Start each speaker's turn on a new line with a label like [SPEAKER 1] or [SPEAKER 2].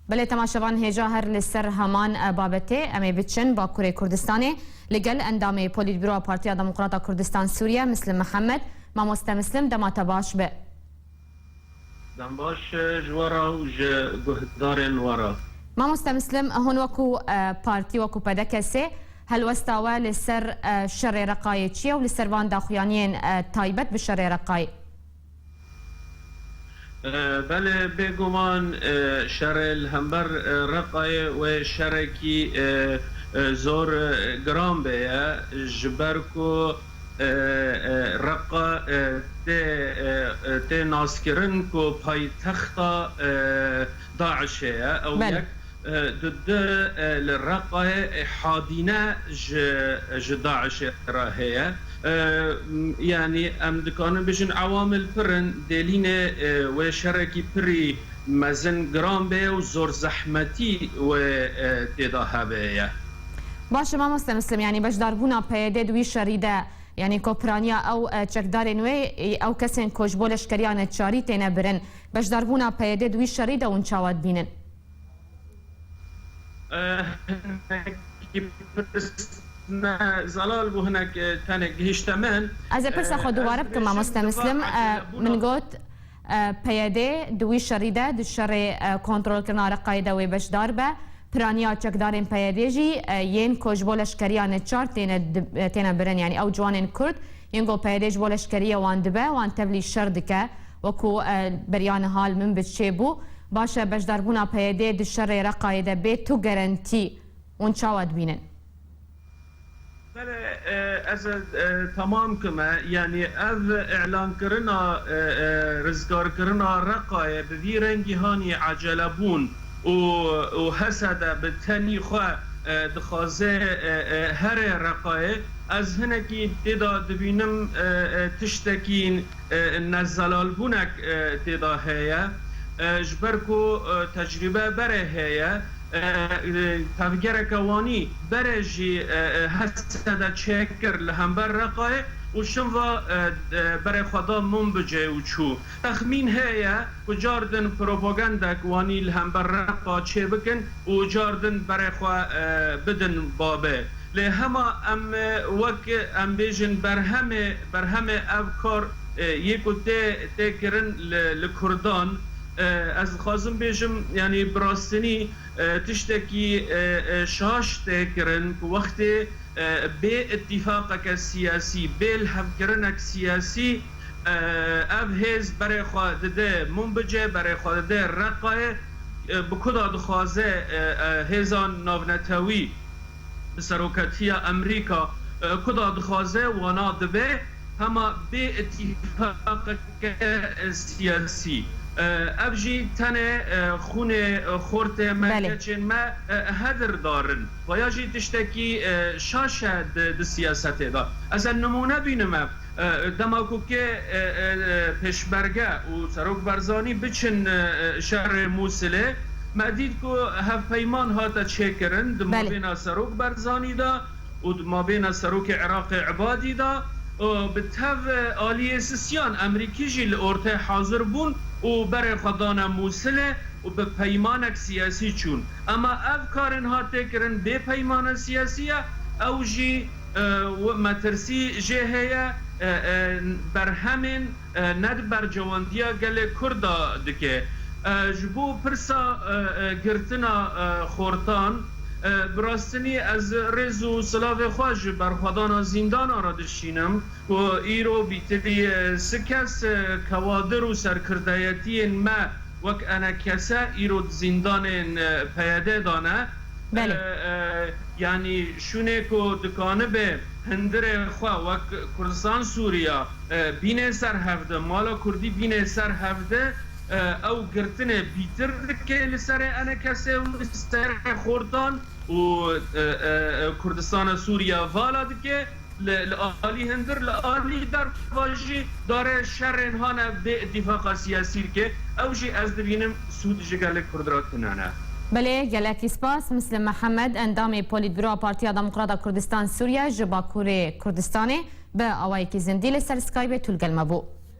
[SPEAKER 1] بله تماشاوان هجا هر لسر همان بابته امی بچن با کوره کردستانه لگل اندام پولیت بیرو پارتیا دموکراتا کردستان سوریه مسلم محمد ما مستمسلم دمات باش به
[SPEAKER 2] دم باش جوارا و جهدارن ورا
[SPEAKER 1] ما مستمسلم هون وكو بارتي وكو بدكسي هل وستاوى لسر شر رقاي تشيا ولسر وان داخوانيين تايبت بشر رقاي
[SPEAKER 2] بله بگمان شر الهمبر رقاي و شرکی زور گرام بیا جبرکو رقا تی ناسکرن کو پای تختا داعشه او یک ضد الرقاء حادينا داعش راهيه يعني ام دكان بجن عوامل فرن دلين وشركي بري مزن جرام بي وزور زحمتي و تداها بيه
[SPEAKER 1] باشه ما مستمسلم يعني باش داربونا بيده دوي شريده يعني كوبرانيا او چکدارن وی او کسین کوجبولش کریان چاری تینه برن باش داربونا بيده دوي شريده ونچاوات بینن
[SPEAKER 2] زلال بو هناك تانك هشتمن
[SPEAKER 1] از پرسا خود دوباره بکم ما مستمسلم من گوت پیاده دوی شریده دو شر کنترل کرنا رقایده و بشدار به پرانیا چکدارین پیاده جی ین کوجبولش کریان چار تینه برن یعنی او جوانین کرد ین گو پیاده جبولش کریه وان دبه وان تبلی شردکه وکو بریان حال من بچه بو باشه بشداربونا پیاده دو شر رقایده به تو گرانتی اون چاواد بینن
[SPEAKER 2] بله از تمام کما یعنی از اعلان کرنا رزگار کرنا رقای به رنگی هانی عجله بون و حسد به تنی خواه دخوازه هر رقای از هنکی تدا دبینم تشتکین نزلال بونک تدا هیا جبرکو تجربه بره هیا تفجر کوانی برجی حسد چکر لهمبر رقای و شنوا برای خدا منبجه و چو تخمین هیا و جاردن پروپاگندا کوانی لهمبر رقا چه بکن و جاردن برای خوا بدن بابه لهما ام وک ام بیجن برهمه افکار یکو ته کرن لکردان از خازم بیجم یعنی براستنی تشتكي شاش تكرن وقت باتفاقك السياسي بالهفكرنك سياسي ابهز برای خواهده منبجه برای خواهده رقای بکدا دخوازه هزان ناونتوی بسروکتی امریکا کدا دخوازه وانا دبه هما باتفاقك السياسي ابجی تنه خونه خورت مکچن ما هدر دارن و یا جی تشتکی شاشه د سیاست دا از نمونه بینم دماکو که پشبرگه و سروک برزانی بچن شهر موسله مدید که هف پیمان هاتا چه کرن دما بین سروک برزانی دا و دما بین سروک عراق عبادی دا به تو آلی سیان امریکی جی لورته حاضر بون و برای خدانا موسله و به پیمانک سیاسی چون اما افکارن ها تکرن به پیمان سیاسی او جی مترسی جهه بر همین ند بر جواندیا گل کردا دکه جبو پرسا گرتنا خورتان براستنی از رزو سلاو خواج بر خدانا زندان را دشینم و ایرو بیتلی سکس کوادر و سرکردایتی ما وک انا کسا ایرو زندان پیاده دانه یعنی شونه که دکانه به هندر خواه وک کردستان سوریا بینه سر هفته مالا کردی بینه سر هفته او گرتنه بیتر که لسر انا کسا و لسر خوردان و کردستان سوریا والا دکه لآلی هندر لآلی در واجی داره شرین هانه به اتفاق سیاسی که اوجی از دبینم سود جگل کردرات کنانه
[SPEAKER 1] بله گلکی سپاس مسلم محمد اندام پولیت بیرو پارتیا دموکراتا کردستان سوریه جبا کوره کردستانه به آوائی که زندی لسر سکایب طول گلمه بو